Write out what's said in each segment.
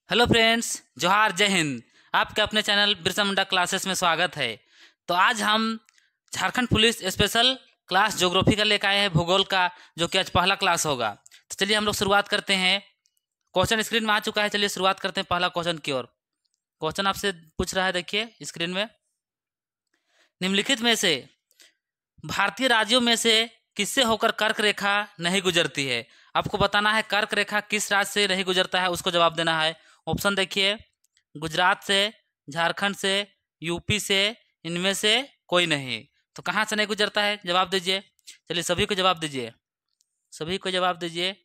Hello friends, जोहार, जय हिंद। आपके अपने चैनल बिरसा मुंडा क्लासेस में स्वागत है। तो आज हम Jharkhand police special class geography का लेकर आए हैं, भूगोल का, जो कि आज पहला क्लास होगा। तो चलिए हम लोग शुरुआत करते हैं। क्वेश्चन स्क्रीन में आ चुका है, चलिए शुरुआत करते हैं पहला क्वेश्चन की ओर। क्वेश्चन आपसे पूछ रहा है, देखिए स्क्रीन में। निम्नलिखित में से भारतीय राज्यों में से किससे होकर कर्क रेखा नहीं गुजरती है? आपको बताना है कर्क रेखा किस राज्य से नहीं गुजरता है, उसको जवाब देना है। ऑप्शन देखिए, गुजरात से, झारखंड से, यूपी से, इनमें से कोई नहीं। तो कहाँ से नहीं गुजरता है, जवाब दीजिए। चलिए सभी को जवाब दीजिए, सभी को जवाब दीजिए।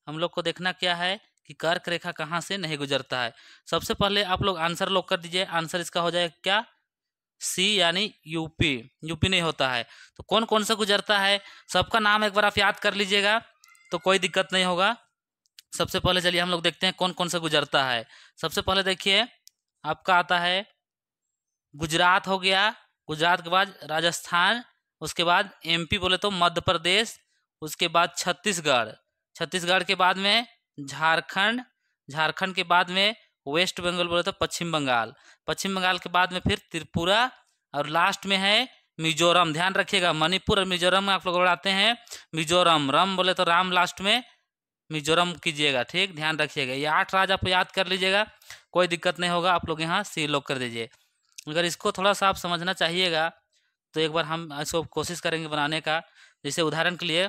हम लोग को देखना क्या है कि कर्क रेखा कहाँ से नहीं गुजरता है। सबसे पहले आप लोग आंसर लॉक कर दीजिए। आंसर इसका हो जाएगा क्या? सी, यानी यूपी। यूपी नहीं होता है। तो कौन कौन सा गुजरता है, सबका नाम एक बार आप याद कर लीजिएगा, तो कोई दिक्कत नहीं होगा। सबसे पहले चलिए हम लोग देखते हैं कौन कौन सा गुजरता है। सबसे पहले देखिए, आपका आता है गुजरात हो गया, गुजरात के बाद राजस्थान, उसके बाद एमपी बोले तो मध्य प्रदेश, उसके बाद छत्तीसगढ़, छत्तीसगढ़ के बाद में झारखंड, झारखंड के बाद में वेस्ट बंगाल बोले तो पश्चिम बंगाल, पश्चिम बंगाल के बाद में फिर त्रिपुरा, और लास्ट में है मिजोरम। ध्यान रखिएगा, मणिपुर और मिजोरम में आप लोग बढ़ाते हैं मिजोरम, रम बोले तो राम, लास्ट में मिजोरम कीजिएगा। ठीक, ध्यान रखिएगा। ये 8 राज्य आप याद कर लीजिएगा, कोई दिक्कत नहीं होगा। आप लोग यहाँ सी लॉक कर दीजिए। अगर इसको थोड़ा सा आप समझना चाहिएगा तो एक बार हम इसको कोशिश करेंगे बनाने का। जैसे उदाहरण के लिए,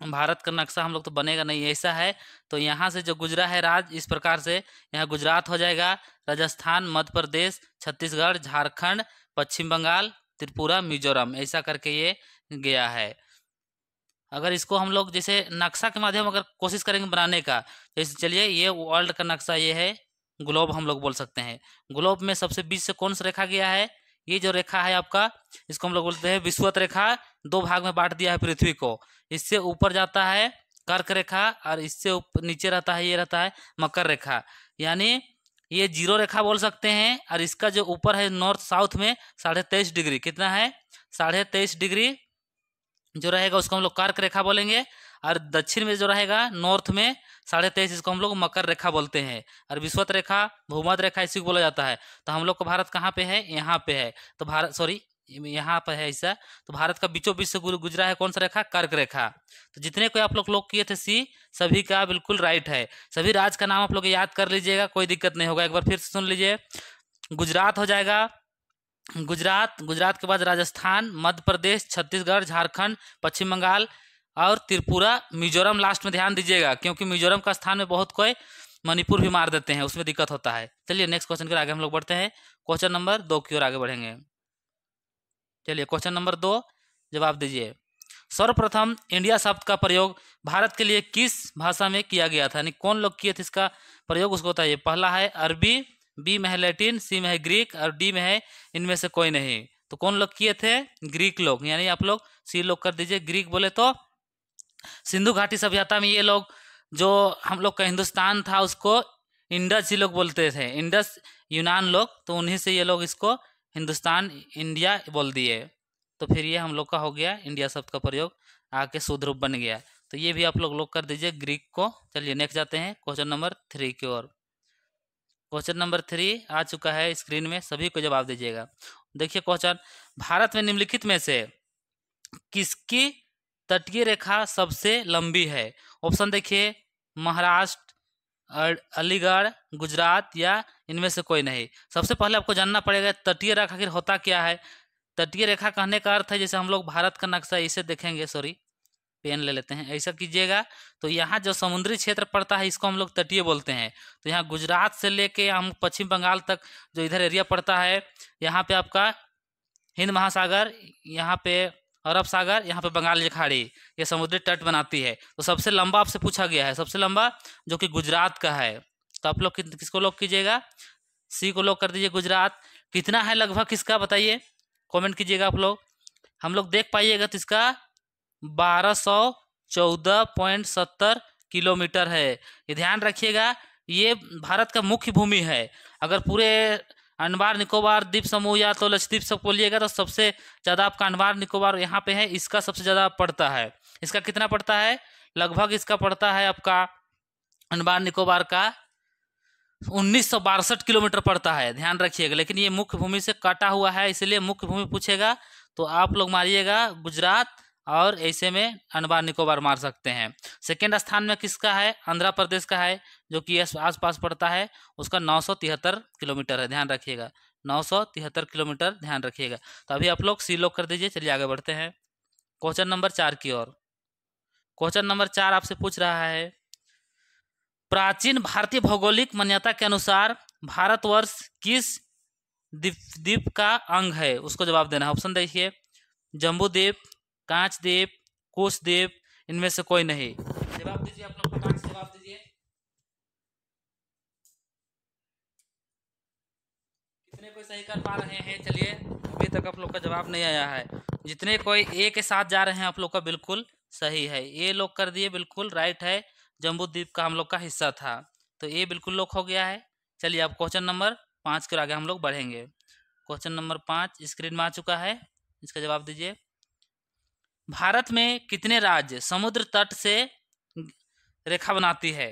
भारत का नक्शा हम लोग तो बनेगा नहीं, ऐसा है। तो यहाँ से जो गुजरा है राज्य, इस प्रकार से यहाँ गुजरात हो जाएगा, राजस्थान, मध्य प्रदेश, छत्तीसगढ़, झारखंड, पश्चिम बंगाल, त्रिपुरा, मिजोरम, ऐसा करके ये गया है। अगर इसको हम लोग जैसे नक्शा के माध्यम अगर कोशिश करेंगे बनाने का, जैसे चलिए ये वर्ल्ड का नक्शा, ये है ग्लोब, हम लोग बोल सकते हैं। ग्लोब में सबसे बीच से कौन सा रेखा गया है? ये जो रेखा है आपका, इसको हम लोग बोलते हैं विषुवत रेखा। 2 भाग में बांट दिया है पृथ्वी को। इससे ऊपर जाता है कर्क रेखा, और इससे नीचे रहता है, ये रहता है मकर रेखा। यानी ये जीरो रेखा बोल सकते हैं। और इसका जो ऊपर है नॉर्थ साउथ में 23.5 डिग्री, कितना है? 23.5 डिग्री जो रहेगा उसको हम लोग कर्क रेखा बोलेंगे। और दक्षिण में जो रहेगा नॉर्थ में 23.5, इसको हम लोग मकर रेखा बोलते हैं। और विषुवत रेखा, भूमध्य रेखा, इसी को बोला जाता है। तो हम लोग का भारत कहाँ पे है? यहाँ पे है। तो भारत, सॉरी, यहाँ पे है ऐसा। तो भारत का बीचों बीच से गुजरा है कौन सा रेखा? कर्क रेखा। तो जितने कोई आप लोग किए थे सी, सभी का बिल्कुल राइट है। सभी राज्य का नाम आप लोग याद कर लीजिएगा, कोई दिक्कत नहीं होगा। एक बार फिर से सुन लीजिए। गुजरात हो जाएगा, गुजरात, गुजरात के बाद राजस्थान, मध्य प्रदेश, छत्तीसगढ़, झारखंड, पश्चिम बंगाल और त्रिपुरा, मिजोरम लास्ट में ध्यान दीजिएगा, क्योंकि मिजोरम का स्थान में बहुत कोई मणिपुर भी मार देते हैं, उसमें दिक्कत होता है। चलिए नेक्स्ट क्वेश्चन के आगे हम लोग बढ़ते हैं। क्वेश्चन नंबर 2 की ओर आगे बढ़ेंगे। चलिए क्वेश्चन नंबर 2, जवाब दीजिए। सर्वप्रथम इंडिया शब्द का प्रयोग भारत के लिए किस भाषा में किया गया था? यानी कौन लोग किए थे इसका प्रयोग, उसको बताइए। पहला है अरबी, बी में है लैटिन, सी में है ग्रीक, और डी में है इनमें से कोई नहीं। तो कौन लोग किए थे? ग्रीक लोग, यानी आप लोग सी लोग कर दीजिए। ग्रीक बोले तो सिंधु घाटी सभ्यता में ये लोग, जो हम लोग का हिंदुस्तान था उसको इंडस ही लोग बोलते थे, इंडस यूनान लोग, तो उन्हीं से ये लोग इसको हिंदुस्तान, इंडिया बोल दिए। तो फिर ये हम लोग का हो गया, इंडिया शब्द का प्रयोग आके शुद्ध रूप बन गया। तो ये भी आप लोग कर दीजिए ग्रीक को। चलिए नेक्स्ट जाते हैं क्वेश्चन नंबर 3 की ओर। क्वेश्चन नंबर 3 आ चुका है स्क्रीन में, सभी को जवाब दीजिएगा। देखिए क्वेश्चन, भारत में निम्नलिखित में से किसकी तटीय रेखा सबसे लंबी है? ऑप्शन देखिए, महाराष्ट्र, अलीगढ़, गुजरात, या इनमें से कोई नहीं। सबसे पहले आपको जानना पड़ेगा तटीय रेखा आखिर होता क्या है। तटीय रेखा कहने का अर्थ है, जैसे हम लोग भारत का नक्शा इसे देखेंगे, सॉरी पेन ले लेते हैं, ऐसा कीजिएगा। तो यहाँ जो समुद्री क्षेत्र पड़ता है इसको हम लोग तटीय बोलते हैं। तो यहाँ गुजरात से लेके हम पश्चिम बंगाल तक जो इधर एरिया पड़ता है, यहाँ पे आपका हिंद महासागर, यहाँ पे अरब सागर, यहाँ पे बंगाल की खाड़ी, ये समुद्री तट बनाती है। तो सबसे लंबा आपसे पूछा गया है, सबसे लंबा जो कि गुजरात का है। तो आप लोग किसको लॉक कीजिएगा? सी को लॉक कर दीजिए, गुजरात। कितना है लगभग किसका, बताइए, कमेंट कीजिएगा आप लोग। हम लोग देख पाइएगा तो इसका 1214.70 किलोमीटर है। ये ध्यान रखिएगा, ये भारत का मुख्य भूमि है। अगर पूरे अंडमान निकोबार द्वीप समूह या तो लक्षद्वीप सब बोलिएगा तो सबसे ज़्यादा आपका अंडमान निकोबार यहाँ पे है, इसका सबसे ज़्यादा पड़ता है। इसका कितना पड़ता है? लगभग इसका पड़ता है आपका अंडमान निकोबार का 1962 किलोमीटर पड़ता है, ध्यान रखिएगा। लेकिन ये मुख्य भूमि से कटा हुआ है, इसलिए मुख्य भूमि पूछेगा तो आप लोग मारिएगा गुजरात, और ऐसे में अंडमान निकोबार मार सकते हैं। सेकेंड स्थान में किसका है? आंध्र प्रदेश का है, जो कि आस पास पड़ता है। उसका 973 किलोमीटर है, ध्यान रखिएगा, 973 किलोमीटर, ध्यान रखिएगा। तो अभी आप लोग सी लॉक कर दीजिए। चलिए आगे बढ़ते हैं क्वेश्चन नंबर 4 की ओर। क्वेश्चन नंबर 4 आपसे पूछ रहा है, प्राचीन भारतीय भौगोलिक मान्यता के अनुसार भारतवर्ष किस द्वीप का अंग है? उसको जवाब देना है। ऑप्शन देखिए, जम्बू द्वीप, कांच द्वीप, कुश द्वीप, इनमें से कोई नहीं। जवाब दीजिए आप लोग, फटाक से जवाब दीजिए। कितने कोई सही कर पा रहे हैं? चलिए, अभी तक आप लोग का जवाब नहीं आया है। जितने कोई ए के साथ जा रहे हैं आप लोग का बिल्कुल सही है, ए लोग कर दिए, बिल्कुल राइट है। जम्बू द्वीप का हम लोग का हिस्सा था, तो ये बिल्कुल लॉक हो गया है। चलिए अब क्वेश्चन नंबर 5 के आगे हम लोग बढ़ेंगे। क्वेश्चन नंबर 5 स्क्रीन में आ चुका है, इसका जवाब दीजिए। भारत में कितने राज्य समुद्र तट से रेखा बनाती है?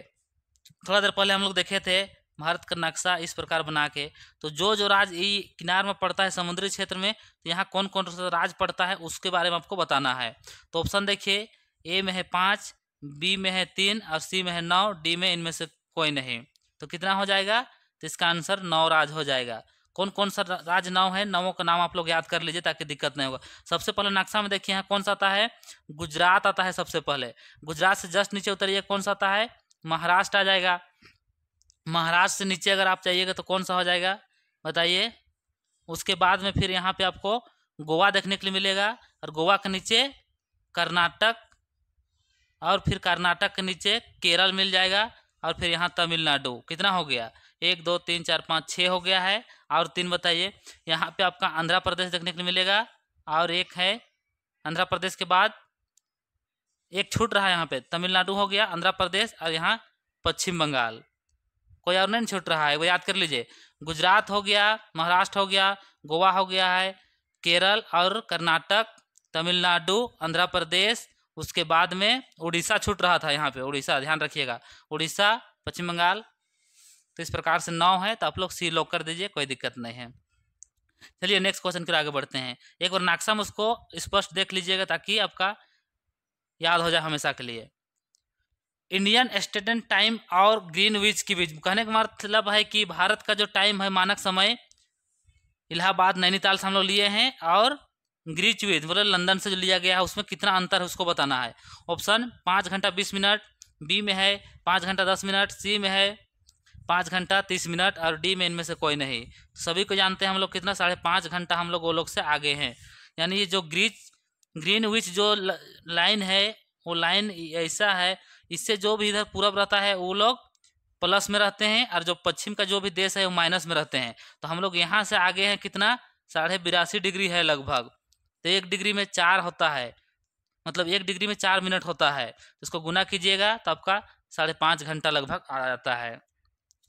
थोड़ा देर पहले हम लोग देखे थे भारत का नक्शा इस प्रकार बना के, तो जो जो राज्य ई किनार में पड़ता है समुद्री क्षेत्र में, तो यहाँ कौन कौन सा राज्य पड़ता है उसके बारे में आपको बताना है। तो ऑप्शन देखिए, ए में है 5, बी में है 3 और सी में है 9, डी में इनमें से कोई नहीं। तो कितना हो जाएगा? तो इसका आंसर 9 राज्य हो जाएगा। कौन कौन सा राज्य 9 है? 9 का नाम आप लोग याद कर लीजिए ताकि दिक्कत नहीं होगा। सबसे पहले नक्शा में देखिए, यहाँ कौन सा आता है? गुजरात आता है सबसे पहले। गुजरात से जस्ट नीचे उतरिए, कौन सा आता है? महाराष्ट्र आ जाएगा। महाराष्ट्र से नीचे अगर आप जाइएगा तो कौन सा हो जाएगा बताइए? उसके बाद में फिर यहाँ पे आपको गोवा देखने के लिए मिलेगा, और गोवा के नीचे कर्नाटक, और फिर कर्नाटक के नीचे केरल मिल जाएगा, और फिर यहाँ तमिलनाडु। कितना हो गया? 1 2 3 4 5 6 हो गया है। और 3 बताइए, यहाँ पे आपका आंध्र प्रदेश देखने के लिए मिलेगा, और एक है आंध्र प्रदेश के बाद एक छूट रहा है, यहाँ पे तमिलनाडु हो गया, आंध्र प्रदेश, और यहाँ पश्चिम बंगाल। कोई और नहीं छूट रहा है, वो याद कर लीजिए। गुजरात हो गया, महाराष्ट्र हो गया, गोवा हो गया है, केरल और कर्नाटक, तमिलनाडु, आंध्र प्रदेश, उसके बाद में उड़ीसा छूट रहा था, यहाँ पे उड़ीसा, ध्यान रखिएगा, उड़ीसा, पश्चिम बंगाल। तो इस प्रकार से 9 है, तो आप लोग सी लॉक कर दीजिए, कोई दिक्कत नहीं है। चलिए नेक्स्ट क्वेश्चन के आगे बढ़ते हैं। एक बार नक्शा में उसको स्पष्ट देख लीजिएगा ताकि आपका याद हो जाए हमेशा के लिए। इंडियन स्टैंडर्ड टाइम और ग्रीनविच के बीच, कहने का मतलब है कि भारत का जो टाइम है, मानक समय, इलाहाबाद नैनीताल से हम लोग लिए हैं, और ग्रीनविच मतलब लंदन से जो लिया गया है उसमें कितना अंतर है उसको बताना है। ऑप्शन 5 घंटा 20 मिनट, बी में है 5 घंटा 10 मिनट, सी में है 5 घंटा 30 मिनट, और डी में इनमें से कोई नहीं। सभी को जानते हैं हम लोग कितना, 5.5 घंटा हम लोग वो लोग से आगे हैं। यानी ये जो ग्रीनविच जो लाइन है, वो लाइन ऐसा है, इससे जो भी इधर पूरब रहता है वो लोग प्लस में रहते हैं, और जो पश्चिम का जो भी देश है वो माइनस में रहते हैं। तो हम लोग यहाँ से आगे हैं कितना, 82.5 डिग्री है लगभग। तो 1 डिग्री में 4 होता है, मतलब 1 डिग्री में 4 मिनट होता है। तो इसको गुना कीजिएगा तो आपका 5.5 घंटा लगभग आ जाता है।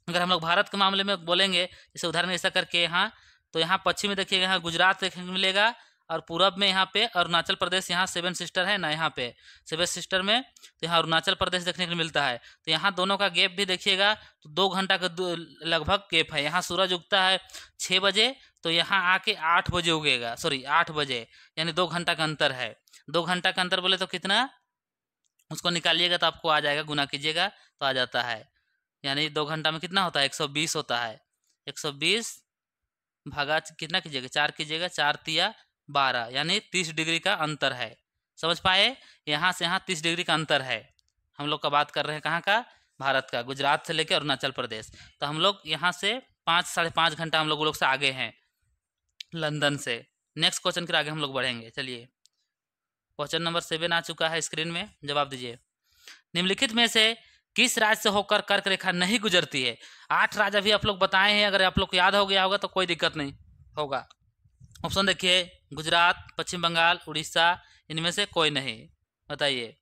अगर हम लोग भारत के मामले में बोलेंगे, जैसे उदाहरण ऐसा करके यहाँ, तो यहाँ पश्चिम में देखिएगा, यहाँ गुजरात देखने को मिलेगा, और पूरब में यहाँ पे अरुणाचल प्रदेश, यहाँ 7 सिस्टर है ना, यहाँ पे 7 सिस्टर में, तो यहाँ अरुणाचल प्रदेश देखने को मिलता है। तो यहाँ दोनों का गैप भी देखिएगा, तो 2 घंटा का लगभग गैप है। यहाँ सूरज उगता है 6 बजे, तो यहाँ आके 8 बजे उगेगा, सॉरी 8 बजे, यानी 2 घंटा का अंतर है। 2 घंटा का अंतर बोले तो कितना, उसको निकालिएगा तो आपको आ जाएगा, गुना कीजिएगा तो आ जाता है। यानी 2 घंटा में कितना होता है, 120 होता है। 120 भागा कितना कीजिएगा, 4 कीजिएगा, 4 तिया 12, यानी 30 डिग्री का अंतर है। समझ पाए? यहाँ से यहाँ 30 डिग्री का अंतर है। हम लोग का बात कर रहे हैं कहाँ का, भारत का, गुजरात से लेकर अरुणाचल प्रदेश। तो हम लोग यहाँ से 5-5.5 घंटा हम लोग से आगे हैं लंदन से। नेक्स्ट क्वेश्चन के आगे हम लोग बढ़ेंगे। चलिए क्वेश्चन नंबर 7 आ चुका है स्क्रीन में, जवाब दीजिए। निम्नलिखित में से किस राज्य से होकर कर्क रेखा नहीं गुजरती है? 8 राज्य अभी आप लोग बताए हैं, अगर आप लोग को याद हो गया होगा तो कोई दिक्कत नहीं होगा। ऑप्शन देखिए, गुजरात, पश्चिम बंगाल, उड़ीसा, इनमें से कोई नहीं। बताइए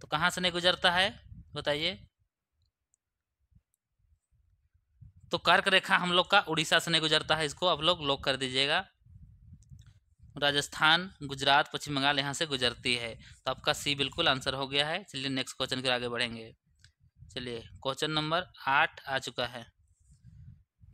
तो कहाँ से नहीं गुजरता है, बताइए। तो कर्क रेखा हम लोग का उड़ीसा से नहीं गुजरता है, इसको आप लोग लॉक कर दीजिएगा। राजस्थान, गुजरात, पश्चिम बंगाल यहाँ से गुजरती है, तो आपका सी बिल्कुल आंसर हो गया है। चलिए नेक्स्ट क्वेश्चन के आगे बढ़ेंगे। चलिए क्वेश्चन नंबर 8 आ चुका है।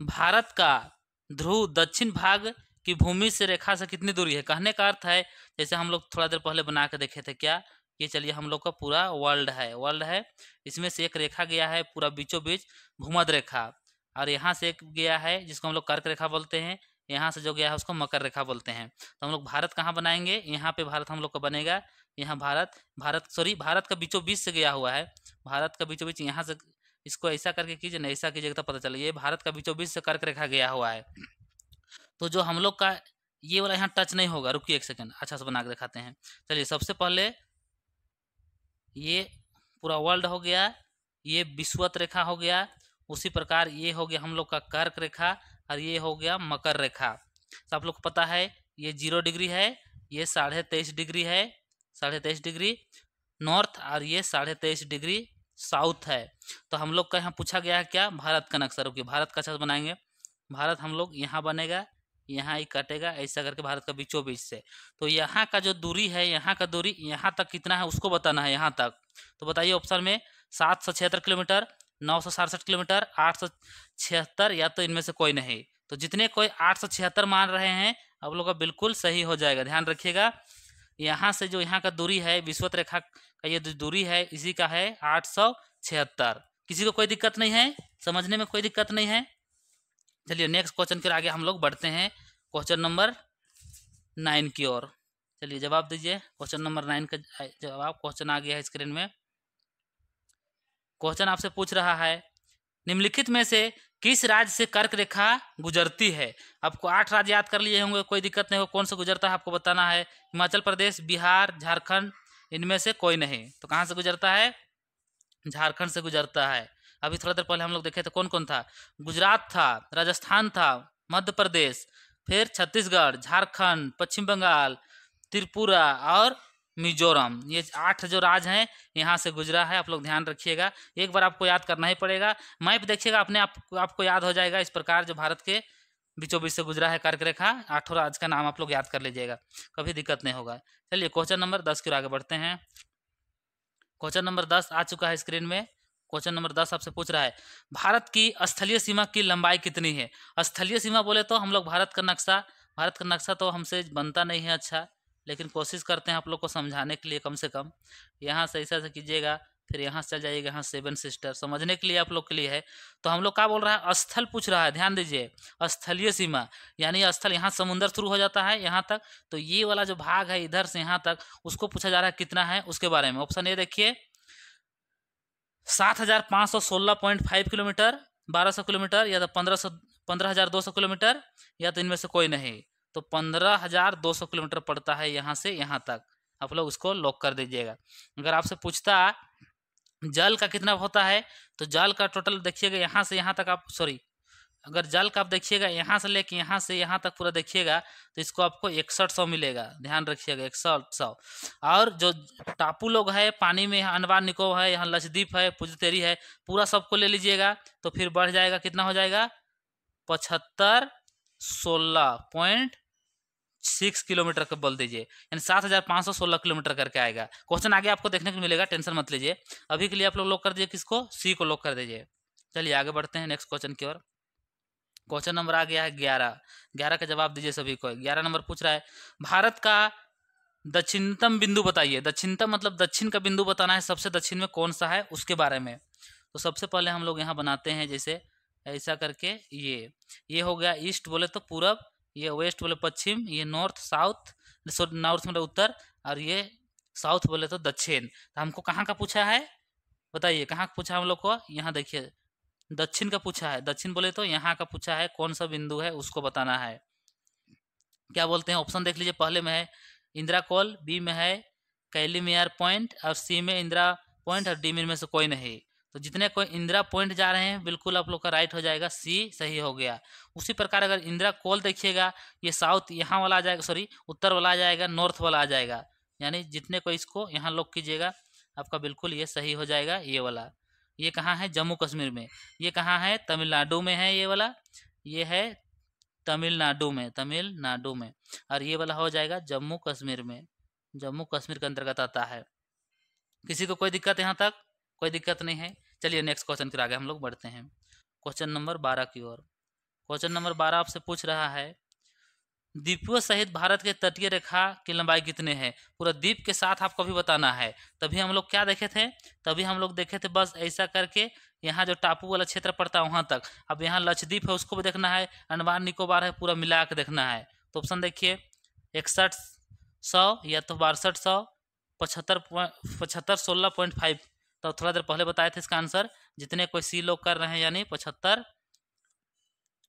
भारत का ध्रुव दक्षिण भाग की भूमि से रेखा से कितनी दूरी है। कहने का अर्थ है जैसे हम लोग थोड़ा देर पहले बना के देखे थे क्या, ये चलिए हम लोग का पूरा वर्ल्ड है, इसमें से एक रेखा गया है पूरा बीचों बीच भूमध्य रेखा, और यहाँ से एक गया है जिसको हम लोग कर्क रेखा बोलते हैं, यहाँ से जो गया है उसको मकर रेखा बोलते हैं। तो हम लोग भारत कहाँ बनाएंगे, यहाँ पे भारत हम लोग का बनेगा, यहाँ भारत का बीचों बीच से गया हुआ है, भारत का बीचों बीच यहाँ से, इसको ऐसा करके कीजिए ना, ऐसा कीजिएगा तो पता चले ये भारत का बीचों बीच से कर्क रेखा गया हुआ है। तो जो हम लोग का ये वाला यहाँ टच नहीं होगा, रुकिए एक सेकंड अच्छा से बना के दिखाते हैं। चलिए सबसे पहले ये पूरा वर्ल्ड हो गया, ये विषुवत रेखा हो गया, उसी प्रकार ये हो गया हम लोग का कर्क रेखा, और ये हो गया मकर रेखा। तो आप लोग को पता है ये 0 डिग्री है, ये 23.5 डिग्री है, 23.5 डिग्री नॉर्थ, और ये 23.5 डिग्री साउथ है। तो हम लोग का यहाँ पूछा गया है क्या, भारत का नक्शा। रुकिए भारत का अच्छा बनाएंगे, भारत हम लोग यहाँ बनेगा, यहाँ ही कटेगा ऐसा करके भारत का बीचों बीच से। तो यहाँ का जो दूरी है, यहाँ का दूरी यहाँ तक कितना है उसको बताना है, यहाँ तक। तो बताइए ऑप्शन में 776 किलोमीटर, 967 किलोमीटर, 876, या तो इनमें से कोई नहीं। तो जितने कोई 876 मान रहे हैं आप लोग का बिल्कुल सही हो जाएगा। ध्यान रखिएगा यहाँ से जो यहाँ का दूरी है विषुवत रेखा का ये जो दूरी है इसी का है 876। किसी को कोई दिक्कत नहीं है, समझने में कोई दिक्कत नहीं है। चलिए नेक्स्ट क्वेश्चन के आगे हम लोग बढ़ते हैं, क्वेश्चन नंबर 9 की ओर। चलिए जवाब दीजिए, क्वेश्चन नंबर 9 का जवाब क्वेश्चन आ गया है स्क्रीन में। क्वेश्चन आपसे पूछ रहा है निम्नलिखित में से किस राज्य से कर्क रेखा गुजरती है। आपको 8 राज्य याद कर लिए होंगे, कोई दिक्कत नहीं हो, कौन सा गुजरता है आपको बताना है। हिमाचल प्रदेश, बिहार, झारखंड, इनमें से कोई नहीं। तो कहाँ से गुजरता है, झारखंड से गुजरता है। अभी थोड़ा देर पहले हम लोग देखे थे कौन कौन था, गुजरात था, राजस्थान था, मध्य प्रदेश, फिर छत्तीसगढ़, झारखंड, पश्चिम बंगाल, त्रिपुरा और मिजोरम, ये 8 जो राज्य हैं यहाँ से गुजरा है। आप लोग ध्यान रखिएगा, एक बार आपको याद करना ही पड़ेगा, मैप देखिएगा अपने आपको याद हो जाएगा। इस प्रकार जो भारत के बीचों बीच से गुजरा है कर्क रेखा, 8 राज्य का नाम आप लोग याद कर लीजिएगा, कभी दिक्कत नहीं होगा। चलिए क्वेश्चन नंबर 10 की ओर आगे बढ़ते हैं। क्वेश्चन नंबर 10 आ चुका है स्क्रीन में। क्वेश्चन नंबर 10 आपसे पूछ रहा है भारत की स्थलीय सीमा की लंबाई कितनी है। स्थलीय सीमा बोले तो हम लोग भारत का नक्शा तो हमसे बनता नहीं है अच्छा, लेकिन कोशिश करते हैं आप लोग को समझाने के लिए कम से कम। यहाँ से ऐसा कीजिएगा, फिर यहाँ से चल जाइएगा, यहाँ 7 सिस्टर समझने के लिए आप लोग के लिए है। तो हम लोग क्या बोल रहा है, स्थल पूछ रहा है, ध्यान दीजिए, स्थलीय सीमा यानी स्थल यहाँ समुद्र शुरू हो जाता है यहाँ तक, तो ये वाला जो भाग है इधर से यहाँ तक उसको पूछा जा रहा है कितना है उसके बारे में। ऑप्शन ए देखिए 7,516.5 किलोमीटर, 1200 किलोमीटर, या तो 15,200 किलोमीटर, या तो इनमें से कोई नहीं। तो 15,200 किलोमीटर पड़ता है यहाँ से यहाँ तक, आप लोग उसको लॉक कर दीजिएगा। अगर आपसे पूछता जल का कितना होता है, तो जल का टोटल देखिएगा यहाँ से यहाँ तक, आप सॉरी अगर जल का आप देखिएगा यहाँ से लेके यहाँ से यहाँ तक पूरा देखिएगा तो इसको आपको 6100 मिलेगा। ध्यान रखिएगा 6100। और जो टापू लोग है पानी में, यहाँ अंडमान निकोबार है, यहाँ लक्षद्वीप है, पुडुचेरी है, पूरा सबको ले लीजिएगा तो फिर बढ़ जाएगा, कितना हो जाएगा 7516.6 किलोमीटर का बोल दीजिए, यानी 7,516 किलोमीटर करके आएगा। क्वेश्चन आगे आपको देखने को मिलेगा, टेंशन मत लीजिए। अभी के लिए आप लोग लॉक कर दीजिए, किसको, सी को लॉक कर दीजिए। चलिए आगे बढ़ते हैं नेक्स्ट क्वेश्चन की ओर। क्वेश्चन नंबर आ गया है 11 का जवाब दीजिए सभी को। 11 नंबर पूछ रहा है भारत का दक्षिणतम बिंदु बताइए। दक्षिणतम मतलब दक्षिण का बिंदु बताना है, सबसे दक्षिण में कौन सा है उसके बारे में। तो सबसे पहले हम लोग यहाँ बनाते हैं, जैसे ऐसा करके ये हो गया ईस्ट बोले तो पूरब, ये वेस्ट बोले पश्चिम, ये नॉर्थ साउथ, नॉर्थ मतलब उत्तर, और ये साउथ बोले तो दक्षिण। तो हमको कहाँ का पूछा है बताइए, कहाँ का पूछा हम लोग को, यहाँ देखिए दक्षिण का पूछा है। दक्षिण बोले तो यहाँ का पूछा है, कौन सा बिंदु है उसको बताना है। क्या बोलते हैं, ऑप्शन देख लीजिए। पहले में है इंदिरा कोल, बी में है कैलीमियर पॉइंट, और सी में इंदिरा पॉइंट, और डी में से कोई नहीं। तो जितने कोई इंदिरा पॉइंट जा रहे हैं बिल्कुल आप लोग का राइट हो जाएगा, सी सही हो गया। उसी प्रकार अगर इंदिरा कोल देखिएगा, ये साउथ यहाँ वाला आ जाएगा, सॉरी उत्तर वाला आ जाएगा, नॉर्थ वाला आ जाएगा, यानी जितने को इसको यहाँ लॉक कीजिएगा आपका बिल्कुल ये सही हो जाएगा। ये वाला ये कहाँ है, जम्मू कश्मीर में। ये कहाँ है, तमिलनाडु में है। ये वाला ये है तमिलनाडु में, और ये वाला हो जाएगा जम्मू कश्मीर में, जम्मू कश्मीर के अंतर्गत आता है। किसी को कोई दिक्कत यहाँ तक, कोई दिक्कत नहीं है। चलिए नेक्स्ट क्वेश्चन के आगे हम लोग बढ़ते हैं, क्वेश्चन नंबर 12 की ओर। क्वेश्चन नंबर 12 आपसे पूछ रहा है, द्वीपों सहित भारत के तटीय रेखा की लंबाई कितने हैं? पूरा द्वीप के साथ आपको भी बताना है। तभी हम लोग क्या देखे थे, तभी हम लोग देखे थे बस ऐसा करके, यहाँ जो टापू वाला क्षेत्र पड़ता है वहां तक। अब यहाँ लक्षद्वीप है उसको भी देखना है, अंडमान निकोबार है, पूरा मिला के देखना है। तो ऑप्शन देखिए 6100 या तो 6200, 75 16.5। तो थोड़ा देर पहले बताए थे इसका आंसर, जितने कोई सी लोग कर रहे हैं, यानी 75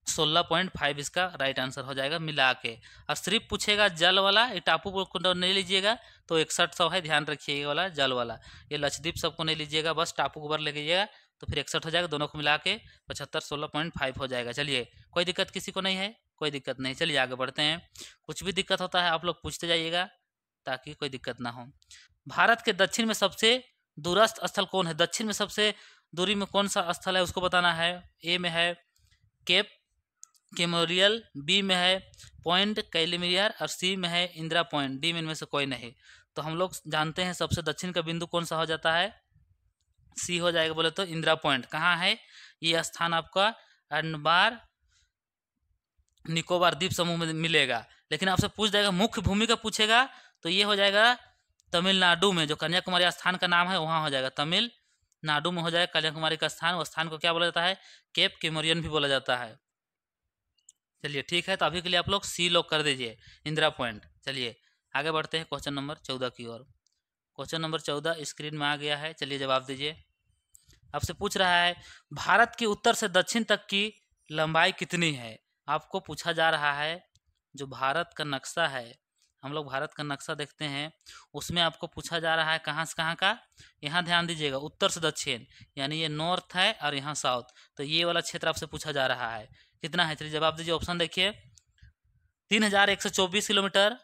16.5 इसका राइट आंसर हो जाएगा मिला के। और सिर्फ पूछेगा जल वाला, ये टापू को नहीं लीजिएगा, तो 6100 है, ध्यान रखिए ये वाला जल वाला। ये लक्षद्वीप सबको नहीं लीजिएगा, बस टापू को ऊपर ले लीजिएगा, तो फिर 61 हो जाएगा। दोनों को मिला के 75 16.5 हो जाएगा। चलिए, कोई दिक्कत किसी को नहीं है? कोई दिक्कत नहीं। चलिए आगे बढ़ते हैं। कुछ भी दिक्कत होता है आप लोग पूछते जाइएगा, ताकि कोई दिक्कत ना हो। भारत के दक्षिण में सबसे दूरस्थ स्थल कौन है? दक्षिण में सबसे दूरी में कौन सा स्थल है उसको बताना है। ए में है केप केमोरियल, बी में है पॉइंट कैलिमियर, और सी में है इंदिरा पॉइंट। डी में इनमें से कोई नहीं। तो हम लोग जानते हैं सबसे दक्षिण का बिंदु कौन सा हो जाता है, सी हो जाएगा। बोले तो इंदिरा पॉइंट कहाँ है? ये स्थान आपका अंडमान निकोबार द्वीप समूह में मिलेगा। लेकिन आपसे पूछ जाएगा, मुख्य भूमि का पूछेगा, तो ये हो जाएगा तमिलनाडु में, जो कन्याकुमारी स्थान का नाम है वहाँ हो जाएगा, तमिलनाडु में हो जाएगा कन्याकुमारी का स्थान। वो स्थान को क्या बोला जाता है? केप केमोरियन भी बोला जाता है। चलिए ठीक है, तो अभी के लिए आप लोग सी लोग कर दीजिए, इंदिरा पॉइंट। चलिए आगे बढ़ते हैं क्वेश्चन नंबर 14 की ओर। क्वेश्चन नंबर 14 स्क्रीन में आ गया है, चलिए जवाब दीजिए। आपसे पूछ रहा है, भारत के उत्तर से दक्षिण तक की लंबाई कितनी है? आपको पूछा जा रहा है, जो भारत का नक्शा है, हम लोग भारत का नक्शा देखते हैं, उसमें आपको पूछा जा रहा है कहाँ से कहाँ का। यहाँ ध्यान दीजिएगा, उत्तर से दक्षिण, यानी ये नॉर्थ है और यहाँ साउथ, तो ये वाला क्षेत्र आपसे पूछा जा रहा है कितना है। चलिए जवाब दीजिए। ऑप्शन देखिए, 3124 किलोमीटर,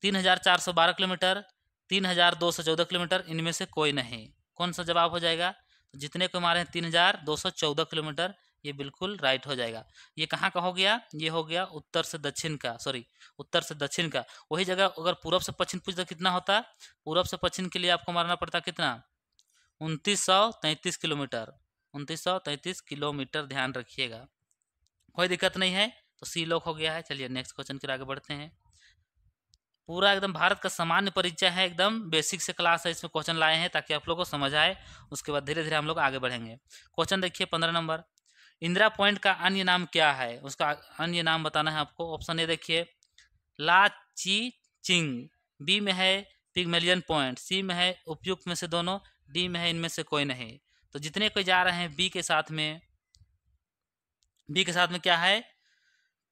3412 किलोमीटर, 3214 किलोमीटर, इनमें से कोई नहीं। कौन सा जवाब हो जाएगा? तो जितने को मारे हैं 3214 किलोमीटर, ये बिल्कुल राइट हो जाएगा। ये कहाँ का हो गया? ये हो गया उत्तर से दक्षिण का, सॉरी उत्तर से दक्षिण का। वही जगह अगर पूरब से पश्चिम पूछता कितना होता, पूरब से पश्चिम के लिए आपको मारना पड़ता कितना, 2933 किलोमीटर, 2933 किलोमीटर, ध्यान रखिएगा। कोई दिक्कत नहीं है, तो सी लॉक हो गया है। चलिए नेक्स्ट क्वेश्चन की आगे बढ़ते हैं। पूरा एकदम भारत का सामान्य परिचय है, एकदम बेसिक से क्लास है, इसमें क्वेश्चन लाए हैं ताकि आप लोगों को समझ आए। उसके बाद धीरे धीरे हम लोग आगे बढ़ेंगे। क्वेश्चन देखिए 15 नंबर, इंदिरा पॉइंट का अन्य नाम क्या है? उसका अन्य नाम बताना है आपको। ऑप्शन ए देखिए, ला ची चिंग, बी में है पिगमेलियन पॉइंट, सी में है उपयुक्त में से दोनों, डी में है इनमें से कोई नहीं। तो जितने कोई जा रहे हैं बी के साथ में, बी के साथ में क्या है?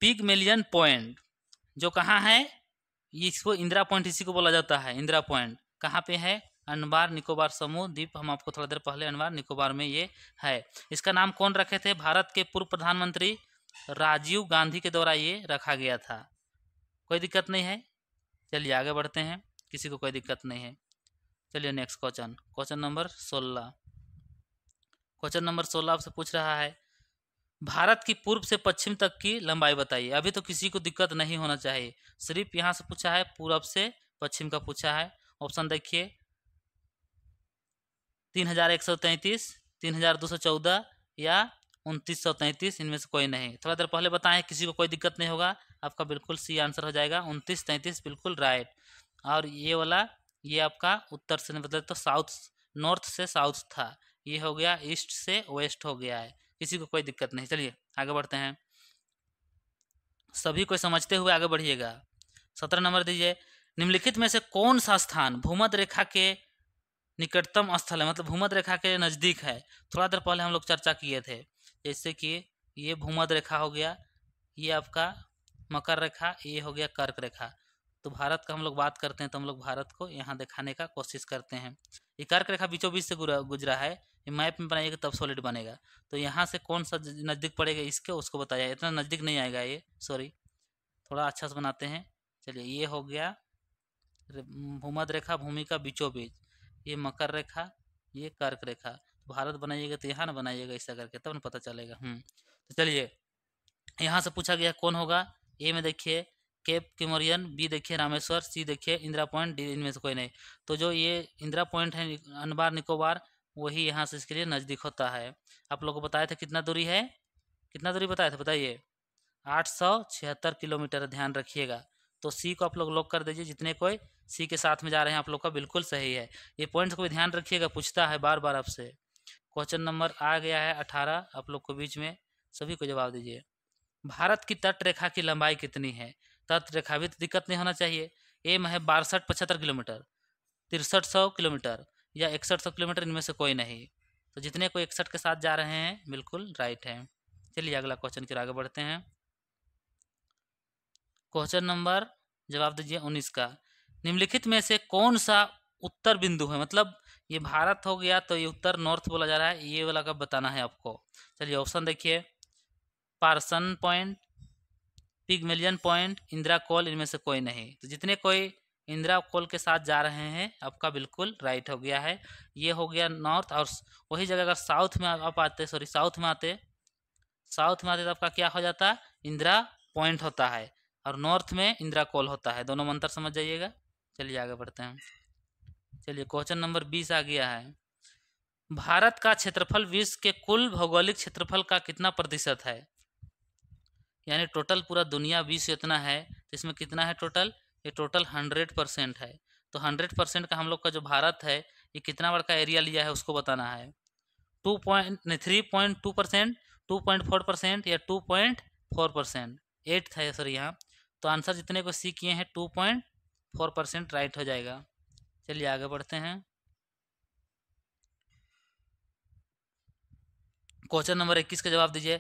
पिगमेलियन पॉइंट, जो कहाँ है? इसको इंदिरा पॉइंट इसी को बोला जाता है। इंदिरा पॉइंट कहाँ पे है? अंडमान निकोबार समूह द्वीप, हम आपको थोड़ा देर पहले अंडमान निकोबार में ये है। इसका नाम कौन रखे थे? भारत के पूर्व प्रधानमंत्री राजीव गांधी के द्वारा ये रखा गया था। कोई दिक्कत नहीं है। चलिए आगे बढ़ते हैं, किसी को कोई दिक्कत नहीं है। चलिए next question, question number 16। Question number 16 आपसे पूछ रहा है, भारत की पूर्व से पश्चिम तक की लंबाई बताइए। अभी तो किसी को दिक्कत नहीं होना चाहिए, सिर्फ यहाँ से पूछा है, पूरब से पश्चिम का पूछा है। ऑप्शन देखिए, 3133, 3214 या 2933, इनमें से कोई नहीं। थोड़ा देर पहले बताएं, किसी को कोई दिक्कत नहीं होगा, आपका बिल्कुल सी आंसर हो जाएगा, 2933 बिल्कुल राइट। और ये वाला, ये आपका उत्तर से मतलब तो साउथ, नॉर्थ से साउथ था, ये हो गया ईस्ट से वेस्ट हो गया है। किसी को कोई दिक्कत नहीं। चलिए आगे बढ़ते हैं, सभी को समझते हुए आगे बढ़िएगा। 17 नंबर दीजिए, निम्नलिखित में से कौन सा स्थान भूमध्य रेखा के निकटतम स्थल है, मतलब भूमध्य रेखा के नज़दीक है? थोड़ा देर पहले हम लोग चर्चा किए थे, जैसे कि ये भूमध्य रेखा हो गया, ये आपका मकर रेखा, ये हो गया कर्क रेखा। तो भारत का हम लोग बात करते हैं, तो हम लोग भारत को यहाँ दिखाने का कोशिश करते हैं। ये कर्क रेखा बीचों बीच से गुजरा है, ये मैप में बनाइएगा तब सॉलिड बनेगा। तो यहाँ से कौन सा नज़दीक पड़ेगा इसके, उसको बताया। इतना नज़दीक नहीं आएगा ये, सॉरी, थोड़ा अच्छा से बनाते हैं। चलिए, ये हो गया भूमध्य रेखा, भूमि का बीचों बीच, ये मकर रेखा, ये कर्क रेखा। तो भारत बनाइएगा तो यहाँ ना बनाइएगा, ऐसा करके तब ना पता चलेगा। तो चलिए, यहाँ से पूछा गया कौन होगा। ए में देखिए केप केमोरियन, बी देखिए रामेश्वर, सी देखिए इंदिरा पॉइंट, डी इनमें से कोई नहीं। तो जो ये इंदिरा पॉइंट है अंडमान निकोबार, वही यहाँ से इसके लिए नज़दीक होता है। आप लोगों को बताया था कितना दूरी है, कितना दूरी बताया था बताइए। 876 किलोमीटर, ध्यान रखिएगा। तो सी को आप लोग लॉक कर दीजिए, जितने कोई सी के साथ में जा रहे हैं आप लोग का बिल्कुल सही है। ये पॉइंट्स को भी ध्यान रखिएगा, पूछता है बार बार आपसे। क्वेश्चन नंबर आ गया है 18 आप लोग को बीच में, सभी को जवाब दीजिए। भारत की तट रेखा की लंबाई कितनी है? तट रेखा भी तो दिक्कत नहीं होना चाहिए। एम है 6275 किलोमीटर, 6300 किलोमीटर या 6100 किलोमीटर, इनमें से कोई नहीं। तो जितने कोई 61 के साथ जा रहे हैं बिल्कुल राइट है। चलिए अगला क्वेश्चन की ओर आगे बढ़ते हैं। क्वेश्चन नंबर जवाब दीजिए 19 का। निम्नलिखित में से कौन सा उत्तर बिंदु है? मतलब ये भारत हो गया तो ये उत्तर नॉर्थ बोला जा रहा है, ये वाला कब बताना है आपको। चलिए ऑप्शन देखिए, Parson point, Pygmalion point, Indira Col, इनमें से कोई नहीं। तो जितने कोई इंदिरा कोल के साथ जा रहे हैं आपका बिल्कुल राइट हो गया है। ये हो गया नॉर्थ। और वही जगह अगर साउथ में आप आते, सॉरी साउथ में आते तो आपका क्या हो जाता? इंदिरा पॉइंट होता है, और नॉर्थ में इंदिरा कोल होता है। दोनों में अंतर समझ जाइएगा। चलिए आगे बढ़ते हैं। चलिए क्वेश्चन नंबर 20 आ गया है। भारत का क्षेत्रफल विश्व के कुल भौगोलिक क्षेत्रफल का कितना प्रतिशत है? यानी टोटल पूरा दुनिया विश्व इतना है तो इसमें कितना है टोटल? ये टोटल 100% है। तो 100% का हम लोग का जो भारत है ये कितना बड़ा एरिया लिया है उसको बताना है। 3.2%, 2.4% या 2.4%, 8 था सर यहाँ। तो आंसर जितने को सी किए हैं 2.4% राइट हो जाएगा। चलिए आगे बढ़ते हैं। क्वेश्चन नंबर 21 का जवाब दीजिए।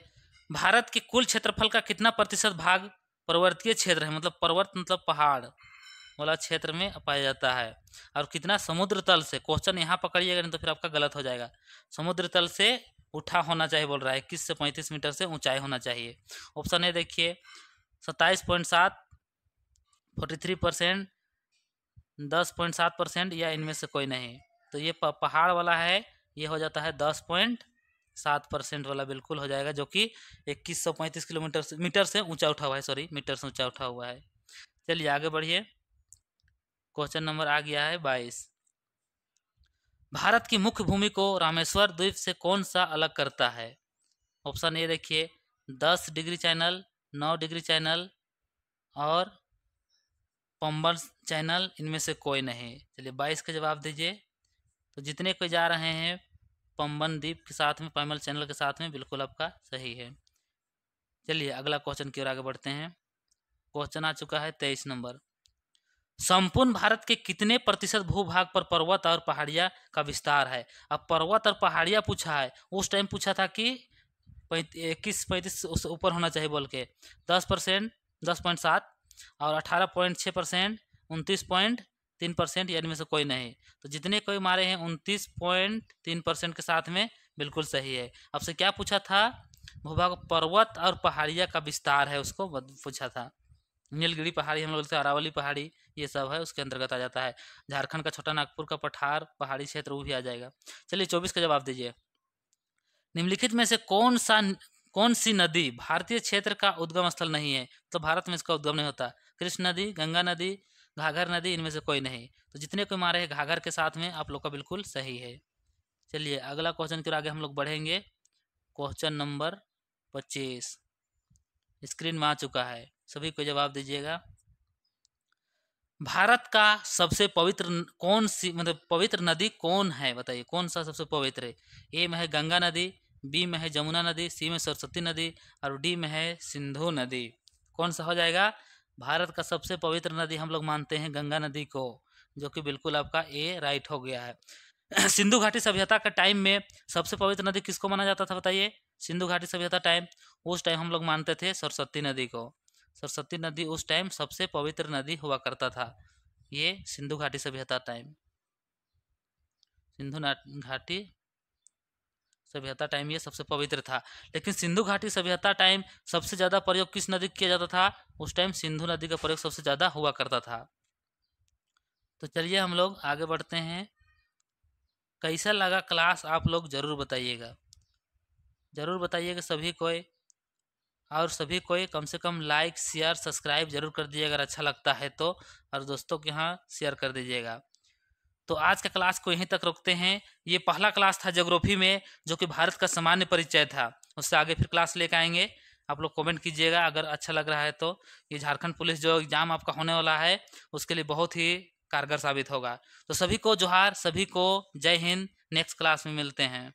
भारत के कुल क्षेत्रफल का कितना प्रतिशत भाग पर्वतीय क्षेत्र है? मतलब पर्वत मतलब पहाड़ वाला क्षेत्र में पाया जाता है। और कितना समुद्र तल से, क्वेश्चन यहाँ पकड़िएगा नहीं तो फिर आपका गलत हो जाएगा। समुद्र तल से उठा होना चाहिए बोल रहा है, 21 से 35 मीटर से ऊंचाई होना चाहिए। ऑप्शन ए देखिए, 27.7, 43%, 10.7% या इनमें से कोई नहीं। तो ये पहाड़ वाला है, ये हो जाता है 10.7% वाला बिल्कुल हो जाएगा, जो कि 2135 किलोमीटर से मीटर से ऊंचा उठा हुआ है, सॉरी मीटर से ऊंचा उठा हुआ है। चलिए आगे बढ़िए। क्वेश्चन नंबर आ गया है 22। भारत की मुख्य भूमि को रामेश्वर द्वीप से कौन सा अलग करता है? ऑप्शन ए देखिए, 10 डिग्री चैनल, 9 डिग्री चैनल और पंबन चैनल, इनमें से कोई नहीं। चलिए 22 का जवाब दीजिए। तो जितने कोई जा रहे हैं पंबन द्वीप के साथ में, पैमल चैनल के साथ में, बिल्कुल आपका सही है। चलिए अगला क्वेश्चन की ओर आगे बढ़ते हैं। क्वेश्चन आ चुका है 23 नंबर। संपूर्ण भारत के कितने प्रतिशत भूभाग पर पर्वत और पहाड़ियाँ का विस्तार है? अब पर्वत और पहाड़ियाँ पूछा है, उस टाइम पूछा था कि 21-35 ऊपर होना चाहिए बोल के। 10%, 10.7 और 18.6%, 29.3% या इनमें से कोई नहीं। तो जितने कोई मारे हैं 29.3% के साथ में बिल्कुल सही है। आपसे क्या पूछा था? भूभाग पर्वत और पहाड़ियाँ का विस्तार है, उसको पूछा था। नीलगिरी पहाड़ी हम लोग बोलते हैं, अरावली पहाड़ी, ये सब है उसके अंतर्गत आ जाता है। झारखंड का छोटा नागपुर का पठार पहाड़ी क्षेत्र वो भी आ जाएगा। चलिए 24 का जवाब दीजिए। निम्नलिखित में से कौन सी नदी भारतीय क्षेत्र का उद्गम स्थल नहीं है? तो भारत में इसका उद्गम नहीं होता। कृष्ण नदी, गंगा नदी, घाघर नदी, इनमें से कोई नहीं। तो जितने कोई मारे हैं घाघर के साथ में आप लोग का बिल्कुल सही है। चलिए अगला क्वेश्चन के आगे हम लोग बढ़ेंगे। क्वेश्चन नंबर 25 स्क्रीन में आ चुका है, सभी को जवाब दीजिएगा। भारत का सबसे पवित्र कौन सी, मतलब पवित्र नदी कौन है बताइए, कौन सा सबसे पवित्र है? ए में है गंगा नदी, बी में है जमुना नदी, सी में सरस्वती नदी और डी में है सिंधु नदी। कौन सा हो जाएगा? भारत का सबसे पवित्र नदी हम लोग मानते हैं गंगा नदी को, जो कि बिल्कुल आपका ए राइट हो गया है। सिंधु घाटी सभ्यता के टाइम में सबसे पवित्र नदी किसको माना जाता था बताइए? सिंधु घाटी सभ्यता टाइम, उस टाइम हम लोग मानते थे सरस्वती नदी को। सरस्वती नदी उस टाइम सबसे पवित्र नदी हुआ करता था। ये सिंधु घाटी सभ्यता टाइम, सिंधु घाटी सभ्यता टाइम ये सबसे पवित्र था। लेकिन सिंधु घाटी सभ्यता टाइम सबसे ज़्यादा प्रयोग किस नदी किया जाता था? उस टाइम सिंधु नदी का प्रयोग सबसे ज़्यादा हुआ करता था। तो चलिए हम लोग आगे बढ़ते हैं। कैसा लगा क्लास आप लोग ज़रूर बताइएगा, ज़रूर बताइएगा सभी कोई। और सभी कोई कम से कम लाइक शेयर सब्सक्राइब जरूर कर दीजिएगा अगर अच्छा लगता है तो, और दोस्तों के यहाँ शेयर कर दीजिएगा। तो आज का क्लास को यहीं तक रोकते हैं। ये पहला क्लास था ज्योग्राफी में, जो कि भारत का सामान्य परिचय था। उससे आगे फिर क्लास लेकर आएंगे आप लोग कमेंट कीजिएगा अगर अच्छा लग रहा है तो। ये झारखंड पुलिस जो एग्ज़ाम आपका होने वाला है उसके लिए बहुत ही कारगर साबित होगा। तो सभी को जोहार, सभी को जय हिंद। नेक्स्ट क्लास में मिलते हैं।